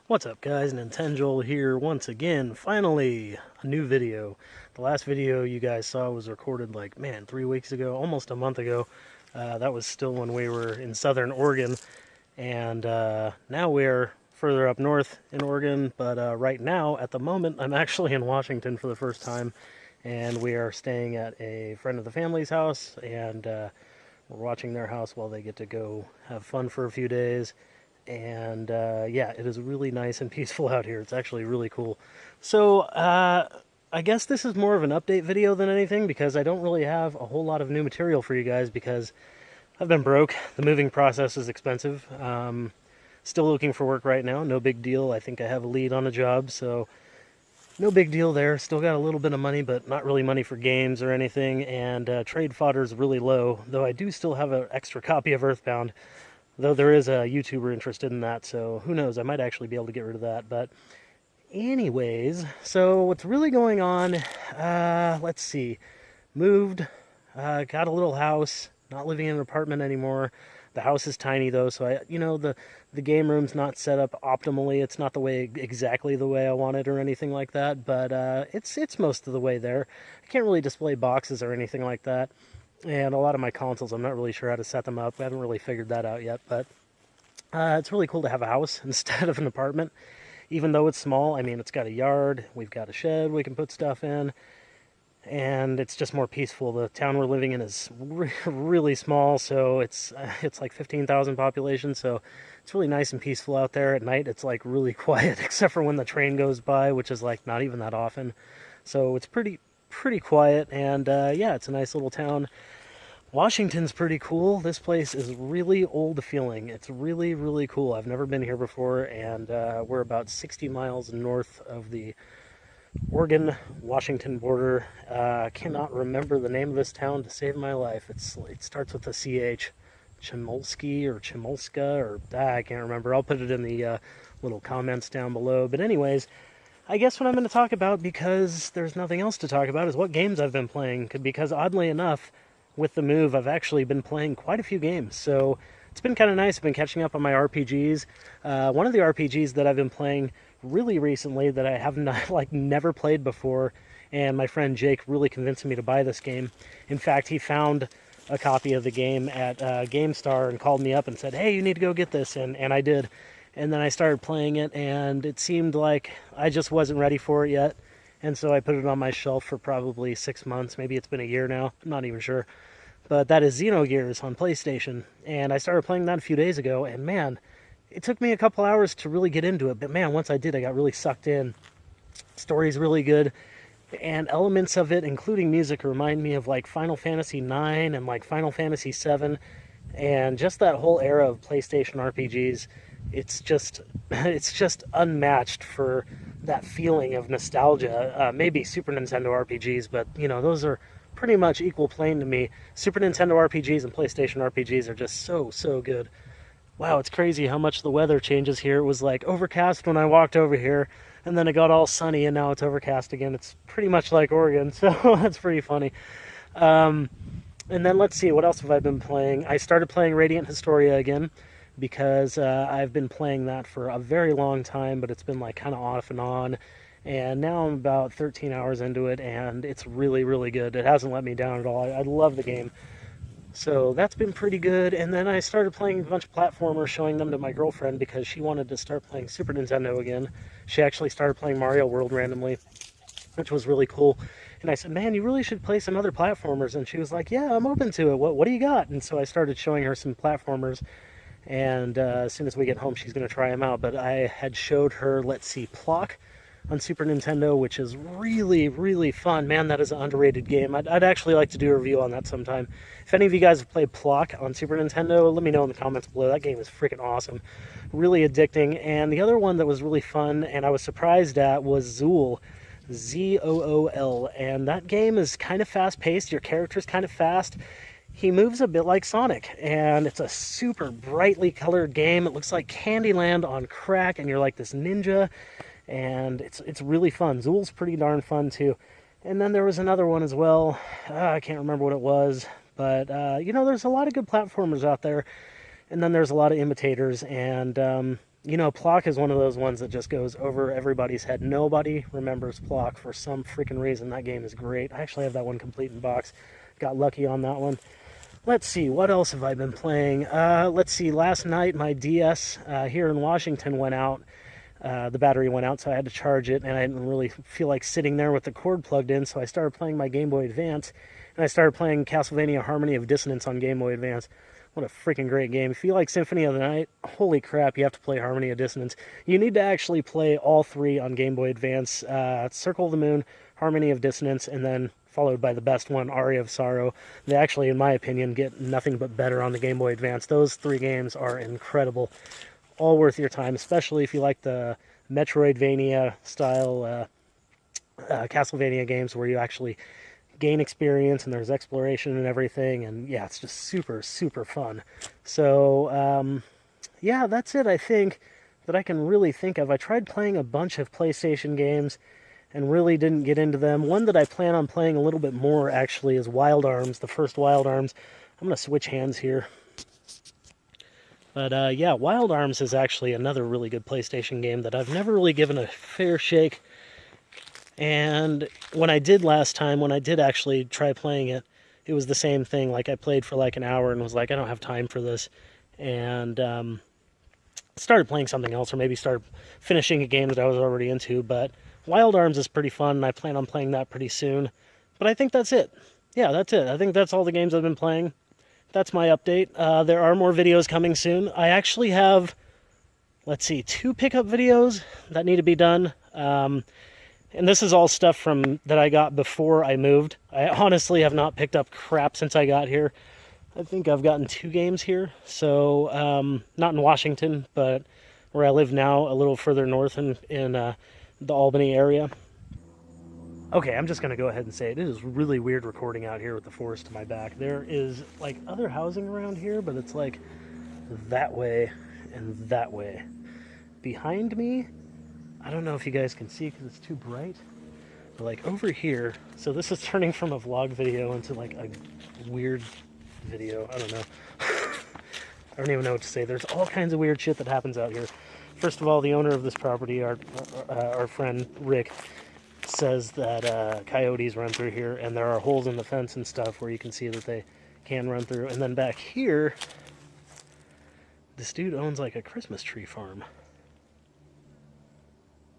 What's up guys, Nintenjoel here once again. Finally, a new video. The last video you guys saw was recorded 3 weeks ago, almost a month ago. That was still when we were in southern Oregon, and now we're further up north in Oregon, but right now, at the moment, I'm actually in Washington for the first time, and we are staying at a friend of the family's house, and we're watching their house while they get to go have fun for a few days. And yeah, it is really nice and peaceful out here. It's actually really cool. So I guess this is more of an update video than anything, because I don't really have a whole lot of new material for you guys because I've been broke. The moving process is expensive. Still looking for work right now. No big deal. I think I have a lead on a job, so no big deal there. Still got a little bit of money, but not really money for games or anything. And trade fodder is really low, though I do still have an extra copy of Earthbound. Though there is a YouTuber interested in that, so who knows, I might actually be able to get rid of that. But anyways, so what's really going on, let's see. Moved, got a little house, not living in an apartment anymore. The house is tiny though, so the game room's not set up optimally. It's not exactly the way I want it or anything like that, but it's most of the way there. I can't really display boxes or anything like that. And a lot of my consoles, I'm not really sure how to set them up. I haven't really figured that out yet, but it's really cool to have a house instead of an apartment. Even though it's small, I mean, it's got a yard, we've got a shed we can put stuff in, and it's just more peaceful. The town we're living in is really small, so it's like 15,000 population, so it's really nice and peaceful out there. At night, it's like really quiet, except for when the train goes by, which is like not even that often. So it's pretty quiet, and yeah, it's a nice little town. Washington's pretty cool. This place is really old feeling. It's really cool. I've never been here before, and we're about 60 miles north of the Oregon-Washington border. Cannot remember the name of this town to save my life. It starts with a CH. Chemulski or Chemulska, or I can't remember. I'll put it in the little comments down below. But anyways, I guess what I'm going to talk about, because there's nothing else to talk about, is what games I've been playing. Because oddly enough, with the move, I've actually been playing quite a few games. So it's been kind of nice. I've been catching up on my RPGs. One of the RPGs that I've been playing really recently that I have not, never played before, and my friend Jake really convinced me to buy this game. In fact, he found a copy of the game at GameStar and called me up and said, hey, you need to go get this, and I did. And then I started playing it, and it seemed like I just wasn't ready for it yet. And so I put it on my shelf for probably 6 months. Maybe it's been a year now. I'm not even sure. But that is Xenogears on PlayStation. And I started playing that a few days ago. And man, it took me a couple hours to really get into it. But man, once I did, I got really sucked in. Story's really good. And elements of it, including music, remind me of Final Fantasy IX and Final Fantasy VII. And just that whole era of PlayStation RPGs. It's just unmatched for that feeling of nostalgia. Maybe Super Nintendo RPGs, but those are pretty much equal plane to me. Super Nintendo RPGs and PlayStation RPGs are just so good. Wow, it's crazy how much the weather changes here. It was overcast when I walked over here, and then it got all sunny, and now it's overcast again. It's pretty much like Oregon, so that's pretty funny. And then let's see, what else have I been playing? I started playing Radiant Historia again, because I've been playing that for a very long time, but it's been kind of off and on, and now I'm about 13 hours into it, and it's really good. It hasn't let me down at all. I love the game. So that's been pretty good. And then I started playing a bunch of platformers, showing them to my girlfriend because she wanted to start playing Super Nintendo again. She actually started playing Mario World randomly, which was really cool. And I said, man, you really should play some other platformers. And she was like, yeah, I'm open to it. What do you got? And so I started showing her some platformers. And as soon as we get home, she's going to try them out. But I had showed her, let's see, Plock on Super Nintendo, which is really fun. Man, that is an underrated game. I'd actually like to do a review on that sometime. If any of you guys have played Plock on Super Nintendo, let me know in the comments below. That game is freaking awesome. Really addicting. And the other one that was really fun, and I was surprised at, was Zool. Zool. And that game is kind of fast-paced. Your character's kind of fast. He moves a bit like Sonic, and it's a super brightly colored game. It looks like Candyland on crack, and you're like this ninja, and it's really fun. Zool's pretty darn fun, too. And then there was another one as well. I can't remember what it was, but, there's a lot of good platformers out there, and then there's a lot of imitators, and You know, Plock is one of those ones that just goes over everybody's head. Nobody remembers Plock for some freaking reason. That game is great. I actually have that one complete in box. Got lucky on that one. Let's see, what else have I been playing? Let's see, last night my DS here in Washington went out. The battery went out, so I had to charge it, and I didn't really feel like sitting there with the cord plugged in, so I started playing my Game Boy Advance, and I started playing Castlevania Harmony of Dissonance on Game Boy Advance. What a freaking great game. If you like Symphony of the Night, holy crap, you have to play Harmony of Dissonance. You need to actually play all three on Game Boy Advance. Circle of the Moon, Harmony of Dissonance, and then followed by the best one, Aria of Sorrow. They actually, in my opinion, get nothing but better on the Game Boy Advance. Those three games are incredible. All worth your time, especially if you like the Metroidvania style Castlevania games where you actually gain experience and there's exploration and everything, and yeah, it's just super, super fun. So, yeah, that's it, I think, that I can really think of. I tried playing a bunch of PlayStation games and really didn't get into them. One that I plan on playing a little bit more, actually, is Wild Arms, the first Wild Arms. I'm going to switch hands here. But, yeah, Wild Arms is actually another really good PlayStation game that I've never really given a fair shake. And when I did last time, when I did actually try playing it, it was the same thing. Like, I played for like an hour and was like, I don't have time for this. And started playing something else, or maybe started finishing a game that I was already into. But Wild Arms is pretty fun, and I plan on playing that pretty soon. But I think that's it. Yeah, that's it. I think that's all the games I've been playing. That's my update. There are more videos coming soon. I actually have, let's see, 2 pickup videos that need to be done. And this is all stuff from that I got before I moved. I honestly have not picked up crap since I got here. I think I've gotten 2 games here. So, not in Washington, but where I live now, a little further north in the Albany area. Okay, I'm just going to go ahead and say it is really weird recording out here with the forest to my back. There is, like, other housing around here, but it's, like, that way and that way. Behind me, I don't know if you guys can see because it's too bright, but, like, over here, so this is turning from a vlog video into, like, a weird video. I don't know. I don't even know what to say. There's all kinds of weird shit that happens out here. First of all, the owner of this property, our friend Rick, says that coyotes run through here, and there are holes in the fence and stuff where you can see that they can run through. And then back here, this dude owns like a Christmas tree farm.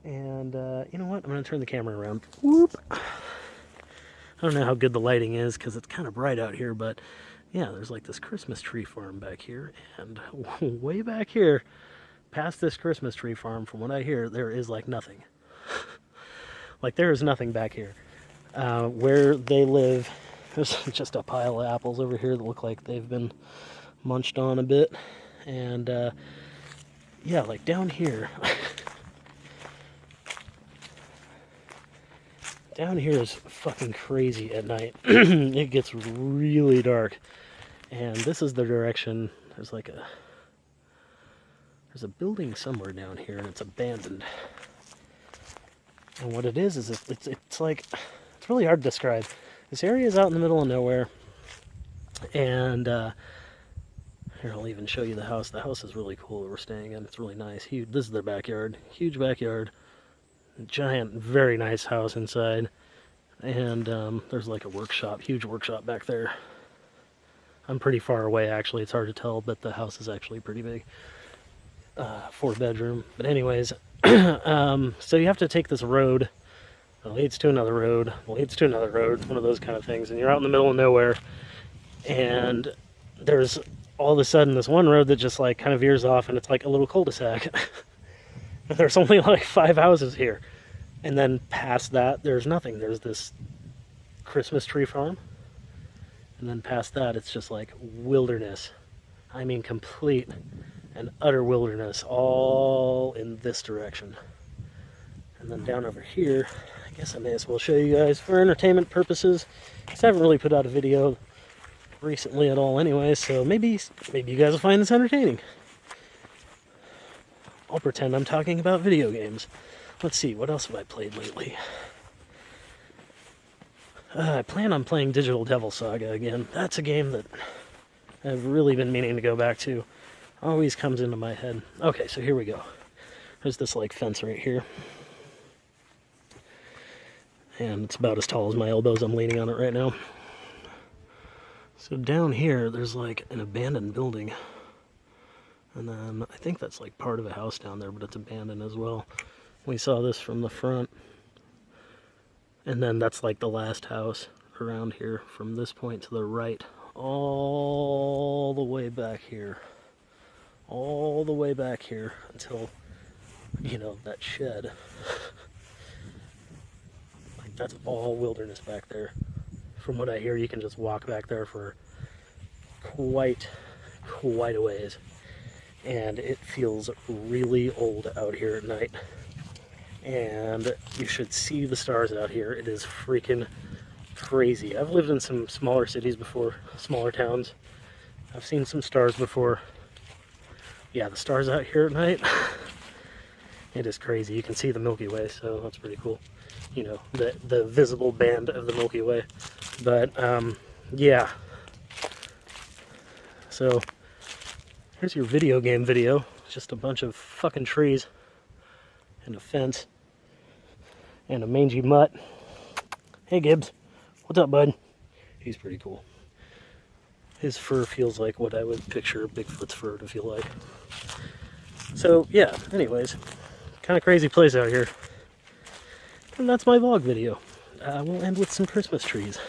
And you know what? I'm going to turn the camera around. Whoop! I don't know how good the lighting is because it's kind of bright out here, but yeah, there's like this Christmas tree farm back here, and way back here, past this Christmas tree farm, from what I hear, there is like nothing. Like, there is nothing back here. Where they live, there's just a pile of apples over here that look like they've been munched on a bit. And, yeah, like down here. Down here is fucking crazy at night. It gets really dark. And this is the direction. There's a building somewhere down here, and it's abandoned. And what it is it's like, it's really hard to describe. This area is out in the middle of nowhere, and here, I'll even show you the house. The house is really cool that we're staying in. It's really nice. Huge. This is their backyard. Huge backyard. Giant, very nice house inside. And there's like a workshop, huge workshop back there. I'm pretty far away, actually. It's hard to tell, but the house is actually pretty big. 4-bedroom. But anyways, so you have to take this road that leads to another road, leads to another road, one of those kind of things. And you're out in the middle of nowhere, and there's all of a sudden this one road that just like kind of veers off, and it's like a little cul-de-sac. There's only like 5 houses here. And then past that, there's nothing. There's this Christmas tree farm. And then past that, it's just like wilderness. I mean, complete and utter wilderness, all in this direction. And then down over here, I guess I may as well show you guys for entertainment purposes, because I haven't really put out a video recently at all anyway, so maybe you guys will find this entertaining. I'll pretend I'm talking about video games. Let's see, what else have I played lately? I plan on playing Digital Devil Saga again. That's a game that I've really been meaning to go back to. Always comes into my head. Okay, so here we go. There's this like fence right here. And it's about as tall as my elbows. I'm leaning on it right now. So down here, there's like an abandoned building. And then I think that's like part of a house down there, but it's abandoned as well. We saw this from the front. And then that's like the last house around here from this point to the right. All the way back here. All the way back here until, you know, that shed. Like that's all wilderness back there. From what I hear, you can just walk back there for quite a ways. And it feels really old out here at night. And you should see the stars out here. It is freaking crazy. I've lived in some smaller cities before, smaller towns. I've seen some stars before. Yeah, the stars out here at night, it is crazy. You can see the Milky Way, so that's pretty cool. You know, the visible band of the Milky Way. But, yeah. So, here's your video game video. Just a bunch of fucking trees and a fence and a mangy mutt. Hey Gibbs, what's up, bud? He's pretty cool. His fur feels like what I would picture Bigfoot's fur to feel like. So yeah, anyways, kind of crazy place out here. And that's my vlog video. We'll end with some Christmas trees.